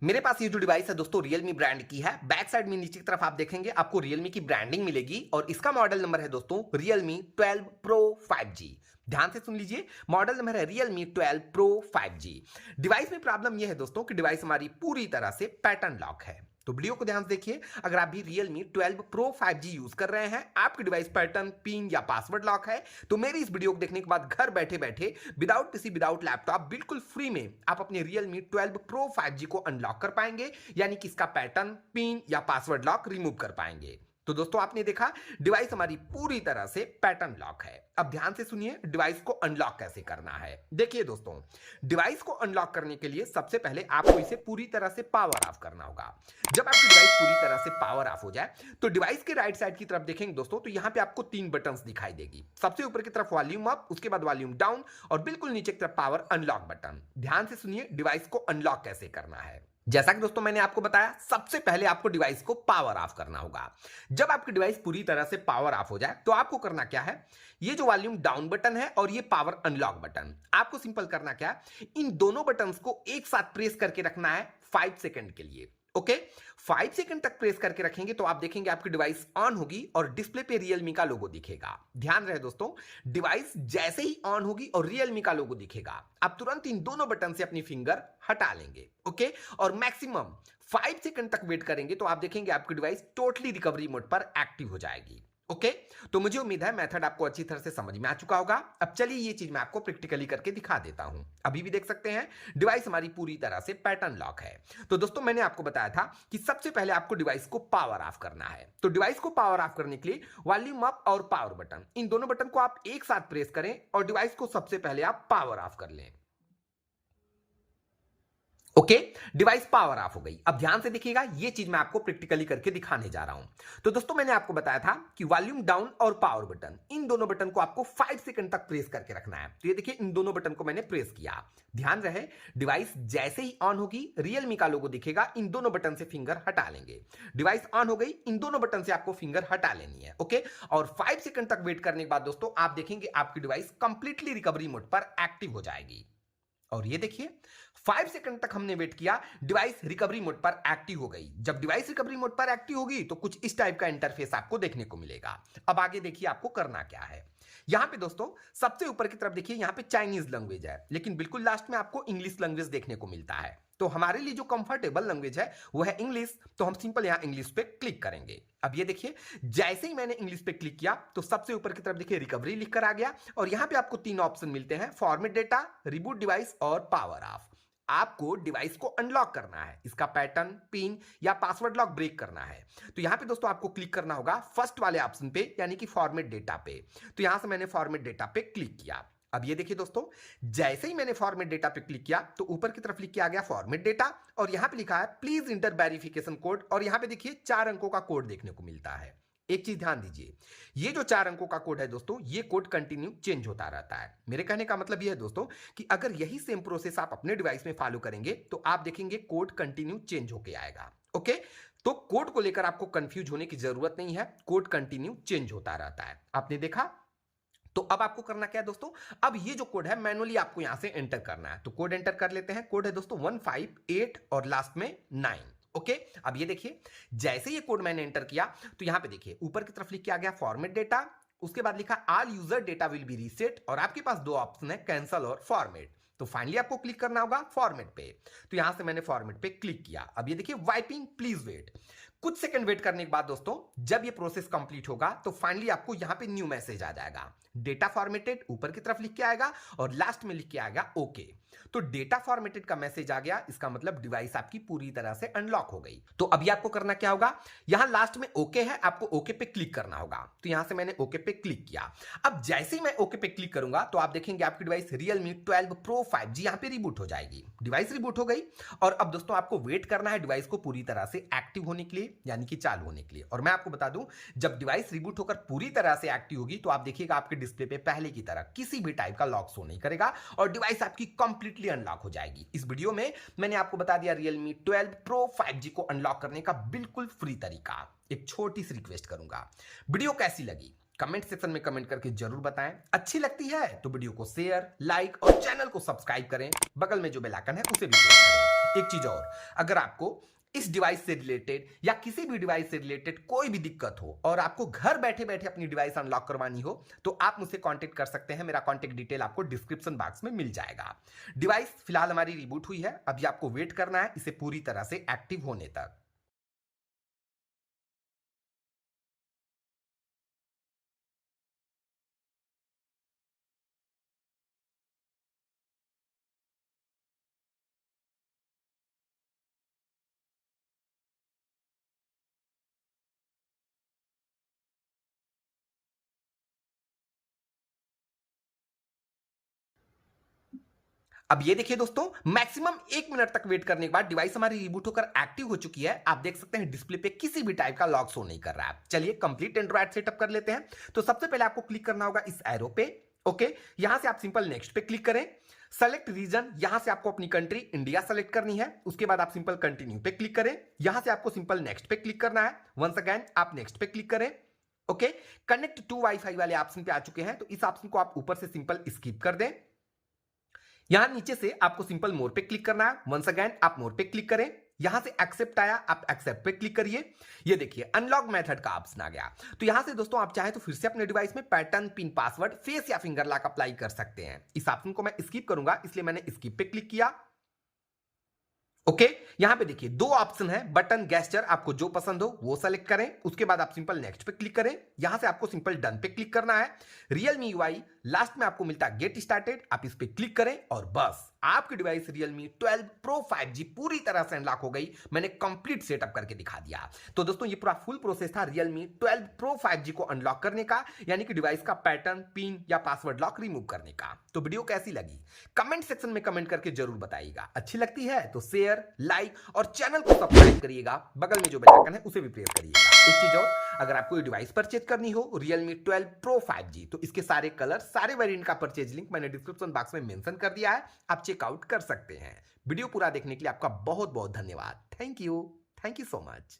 मेरे पास ये जो डिवाइस है दोस्तों Realme ब्रांड की है। बैक साइड में नीचे की तरफ आप देखेंगे आपको Realme की ब्रांडिंग मिलेगी और इसका मॉडल नंबर है दोस्तों Realme 12 Pro 5G। ध्यान से सुन लीजिए, मॉडल नंबर है Realme 12 Pro 5G। डिवाइस में प्रॉब्लम यह है दोस्तों कि डिवाइस हमारी पूरी तरह से पैटर्न लॉक है। तो वीडियो को ध्यान से देखिए। अगर आप भी Realme 12 Pro 5G यूज कर रहे हैं, आपकी डिवाइस पैटर्न, पिन या पासवर्ड लॉक है, तो मेरी इस वीडियो को देखने के बाद घर बैठे बैठे विदाउट पीसी विदाउट लैपटॉप बिल्कुल फ्री में आप अपने Realme 12 Pro 5G को अनलॉक कर पाएंगे, यानी कि इसका पैटर्न, पिन या पासवर्ड लॉक रिमूव कर पाएंगे। तो दोस्तों आपने देखा डिवाइस हमारी पूरी तरह से पैटर्न लॉक है। अब ध्यान से सुनिए डिवाइस को अनलॉक कैसे करना है। देखिए दोस्तों, डिवाइस को अनलॉक करने के लिए सबसे पहले आपको इसे पूरी तरह से पावर ऑफ करना होगा। जब आपकी डिवाइस पूरी तरह से पावर ऑफ हो जाए तो डिवाइस के राइट साइड की तरफ देखेंगे दोस्तों, तो यहां पे आपको 3 बटन्स दिखाई देगी। सबसे ऊपर की तरफ वॉल्यूम अप, उसके बाद वॉल्यूम डाउन और बिल्कुल नीचे की तरफ पावर अनलॉक बटन। ध्यान से सुनिए डिवाइस को अनलॉक कैसे करना है। जैसा कि दोस्तों मैंने आपको बताया, सबसे पहले आपको डिवाइस को पावर ऑफ करना होगा। जब आपकी डिवाइस पूरी तरह से पावर ऑफ हो जाए तो आपको करना क्या है, ये जो वॉल्यूम डाउन बटन है और ये पावर अनलॉक बटन, आपको सिंपल करना क्या है, इन दोनों बटन्स को एक साथ प्रेस करके रखना है 5 सेकंड के लिए। ओके, 5 सेकंड तक प्रेस करके रखेंगे तो आप देखेंगे आपकी डिवाइस ऑन होगी और डिस्प्ले पे Realme का लोगो दिखेगा। ध्यान रहे दोस्तों, डिवाइस जैसे ही ऑन होगी और Realme का लोगो दिखेगा, आप तुरंत इन दोनों बटन से अपनी फिंगर हटा लेंगे। ओके, और मैक्सिमम 5 सेकंड तक वेट करेंगे तो आप देखेंगे आपकी डिवाइस टोटली रिकवरी मोड पर एक्टिव हो जाएगी। ओके, तो मुझे उम्मीद है मेथड आपको अच्छी तरह से समझ में आ चुका होगा। अब चलिए ये चीज मैं आपको प्रैक्टिकली करके दिखा देता हूं। अभी भी देख सकते हैं डिवाइस हमारी पूरी तरह से पैटर्न लॉक है। तो दोस्तों मैंने आपको बताया था कि सबसे पहले आपको डिवाइस को पावर ऑफ करना है। तो डिवाइस को पावर ऑफ करने के लिए वॉल्यूम अप और पावर बटन, इन दोनों बटन को आप एक साथ प्रेस करें और डिवाइस को सबसे पहले आप पावर ऑफ कर लें। ओके, डिवाइस पावर ऑफ हो गई। अब ध्यान से देखिएगा, ये चीज मैं आपको प्रैक्टिकली करके दिखाने जा रहा हूं। तो दोस्तों मैंने आपको बताया था कि वॉल्यूम डाउन और पावर बटन, इन दोनों बटन को आपको 5 सेकंड तक प्रेस करके रखना है। तो ये देखिए इन दोनों बटन को मैंने प्रेस किया। ध्यान रहे डिवाइस जैसे ही ऑन होगी Realme का लोगो दिखेगा, इन दोनों बटन से फिंगर हटा लेंगे। डिवाइस ऑन हो गई, इन दोनों बटन से आपको फिंगर हटा लेनी है। ओके, और 5 सेकंड तक वेट करने के बाद दोस्तों आप देखेंगे आपकी डिवाइस कंप्लीटली रिकवरी मोड पर एक्टिव हो जाएगी। और ये देखिए 5 सेकंड तक हमने वेट किया, डिवाइस रिकवरी मोड पर एक्टिव हो गई। जब डिवाइस रिकवरी मोड पर एक्टिव होगी तो कुछ इस टाइप का इंटरफेस आपको देखने को मिलेगा। अब आगे देखिए आपको करना क्या है। यहां पे दोस्तों सबसे ऊपर की तरफ देखिए, यहां पे चाइनीज लैंग्वेज है, लेकिन बिल्कुल लास्ट में आपको इंग्लिश लैंग्वेज देखने को मिलता है। तो हमारे लिए जो कंफर्टेबल लैंग्वेज है वो है इंग्लिश, तो हम सिंपल यहां इंग्लिश पे क्लिक करेंगे। अब ये देखिए जैसे ही मैंने इंग्लिश पे क्लिक किया तो सबसे ऊपर की तरफ देखिए रिकवरी लिखकर आ गया और यहां पे आपको 3 ऑप्शन मिलते हैं, फॉर्मेट डेटा, रिबूट डिवाइस और पावर ऑफ। आपको डिवाइस को अनलॉक करना है, इसका पैटर्न, पिन या पासवर्ड लॉक ब्रेक करना है। तो यहां पे दोस्तों आपको क्लिक करना होगा फर्स्ट वाले ऑप्शन पे, यानी कि फॉर्मेट डेटा पे। तो यहां से मैंने फॉर्मेट डेटा पे क्लिक किया। अब ये देखिए दोस्तों, जैसे ही मैंने फॉर्मेट डेटा पे क्लिक किया तो ऊपर की तरफ लिख के आ गया फॉर्मेट डेटा और यहां पे लिखा है प्लीज इंटर वेरिफिकेशन कोड और यहां पे देखिए 4 अंकों का कोड देखने को मिलता है। एक चीज ध्यान दीजिए, ये जो 4 अंकों का कोड है दोस्तों, ये कोड कंटिन्यू चेंज होता रहता है। मेरे कहने का मतलब ये है दोस्तों कि अगर यही सेम प्रोसेस आप अपने डिवाइस में फॉलो करेंगे तो आप देखेंगे कोड कंटिन्यू चेंज होके आएगा। ओके, तो कोड को लेकर आपको कंफ्यूज होने की जरूरत नहीं है, कोड कंटिन्यू चेंज होता रहता है। आपने देखा। तो अब आपको करना क्या है दोस्तों, अब ये जो कोड है मैनुअली आपको यहां से एंटर करना है। तो कोड एंटर कर लेते हैं। कोड है दोस्तों 158 और लास्ट में 9। ओके, अब ये देखिए जैसे ये कोड मैंने एंटर किया तो यहां पे देखिए ऊपर की तरफ लिख के आ गया फॉर्मेट डेटा, उसके बाद लिखा all user data will be reset और आपके पास 2 ऑप्शन है, कैंसल और फॉर्मेट। तो फाइनली आपको क्लिक करना होगा फॉर्मेट पे। तो यहां से मैंने फॉर्मेट पे क्लिक किया। अब ये देखिए वाइपिंग प्लीज वेट। कुछ सेकंड वेट करने के बाद दोस्तों जब ये प्रोसेस कंप्लीट होगा तो फाइनली आपको यहां पे न्यू मैसेज आ जाएगा, डेटा फॉर्मेटेड ऊपर की तरफ लिख के आएगा और लास्ट में लिख के आएगा ओके। तो डेटा फॉर्मेटेड का मैसेज आ गया, इसका मतलब डिवाइस आपकी पूरी तरह से अनलॉक हो गई। तो अभी आपको करना क्या होगा, यहां लास्ट में ओके है, आपको ओके पे क्लिक करना होगा। तो यहां से मैंने ओके पे क्लिक किया। अब जैसे ही मैं ओके पे क्लिक करूंगा तो आप देखेंगे आपकी डिवाइस Realme 12 Pro 5G यहां पे रिबूट हो जाएगी। डिवाइस रिबूट हो गई और अब दोस्तों आपको वेट करना है डिवाइस को पूरी तरह से एक्टिव होने के लिए, यानी कि चालू होने के लिए। और मैं आपको बता दूं, जब डिवाइस रिबूट होकर पूरी तरह से एक्टिव होगी तो आप देखिएगा आपके डिस्प्ले पे पहले की तरह किसी भी टाइप का लॉक शो नहीं करेगा और डिवाइस आपकी कंप्लीटली अनलॉक हो जाएगी। इस वीडियो में मैंने आपको बता दिया Realme 12 Pro 5G को अनलॉक करने का बिल्कुल फ्री तरीका। एक छोटी सी रिक्वेस्ट करूंगा, वीडियो कैसी लगी कमेंट सेक्शन में कमेंट करके जरूर बताएं। अच्छी लगती है तो वीडियो को शेयर, लाइक और चैनल को सब्सक्राइब करें। बगल में जो बेल आइकन है उसे भी प्रेस करें। एक चीज और, अगर आपको इस डिवाइस से रिलेटेड या किसी भी डिवाइस से रिलेटेड कोई भी दिक्कत हो और आपको घर बैठे बैठे अपनी डिवाइस अनलॉक करवानी हो तो आप मुझसे कांटेक्ट कर सकते हैं। मेरा कांटेक्ट डिटेल आपको डिस्क्रिप्शन बॉक्स में मिल जाएगा। डिवाइस फिलहाल हमारी रिबूट हुई है, अभी आपको वेट करना है इसे पूरी तरह से एक्टिव होने तक। अब ये देखिए दोस्तों, मैक्सिमम 1 मिनट तक वेट करने के बाद डिवाइस हमारी रिबूट होकर एक्टिव हो चुकी है। आप देख सकते हैं डिस्प्ले पे किसी भी टाइप का लॉक शो नहीं कर रहा है। चलिए कंप्लीट एंड्रॉइड सेटअप कर लेते हैं। तो सबसे पहले आपको क्लिक करना होगा इस एरो पे। ओके, यहां से आप सिंपल नेक्स्ट पे क्लिक करें। सेलेक्ट रीजन, यहां से आपको अपनी कंट्री इंडिया सेलेक्ट करनी है। उसके बाद आप सिंपल कंटिन्यू पे क्लिक करें। यहां से आपको सिंपल नेक्स्ट पे क्लिक करना है। वंस अगेन आप नेक्स्ट पे क्लिक करें। ओके, कनेक्ट टू वाईफाई वाले ऑप्शन पे आ चुके हैं, तो इस ऑप्शन को आप ऊपर से सिंपल स्किप कर दें। यहां नीचे से आपको सिंपल मोर पे क्लिक करना है। वंस अगेन आप मोर पे क्लिक करें। यहां से एक्सेप्ट आया, आप एक्सेप्ट पे क्लिक करिए। ये देखिए अनलॉक मेथड का ऑप्शन आ गया। तो यहां से दोस्तों आप चाहे तो फिर से अपने डिवाइस में पैटर्न, पिन, पासवर्ड, फेस या फिंगर लॉक अप्लाई कर सकते हैं। इस ऑप्शन को मैं स्किप करूंगा, इसलिए मैंने स्किप पे क्लिक किया। ओके, यहां पे देखिए 2 ऑप्शन है, बटन, गेस्चर, आपको जो पसंद हो वो सेलेक्ट करें। उसके बाद आप सिंपल नेक्स्ट पे क्लिक करें। यहां से आपको सिंपल डन पे क्लिक करना है। Realme UI लास्ट में आपको मिलता है गेट स्टार्टेड, आप इस पे क्लिक करें और बस आपकी डिवाइस Realme 12 Pro 5G पूरी तरह से अनलॉक हो गई। मैंने कंप्लीट सेटअप करके दिखा दिया। तो दोस्तों ये पूरा फुल प्रोसेस था Realme 12 Pro 5G को अनलॉक करने का, यानी कि डिवाइस का पैटर्न, पिन या पासवर्ड लॉक रिमूव करने का। तो वीडियो कैसी लगी कमेंट सेक्शन में कमेंट करके जरूर बताइएगा। अच्छी लगती है तो शेयर, लाइक और चैनल को सब्सक्राइब करिएगा। बगल में जो बेल आइकन है उसे भी प्रेस करिएगा। एक चीज और, अगर आपको ये डिवाइस परचेज करनी हो Realme 12 Pro 5G, तो इसके सारे कलर, सारे वेरिएंट का परचेज लिंक मैंने डिस्क्रिप्शन बॉक्स में मेंशन कर दिया है, आप चेकआउट कर सकते हैं। वीडियो पूरा देखने के लिए आपका बहुत बहुत धन्यवाद। Thank you so much.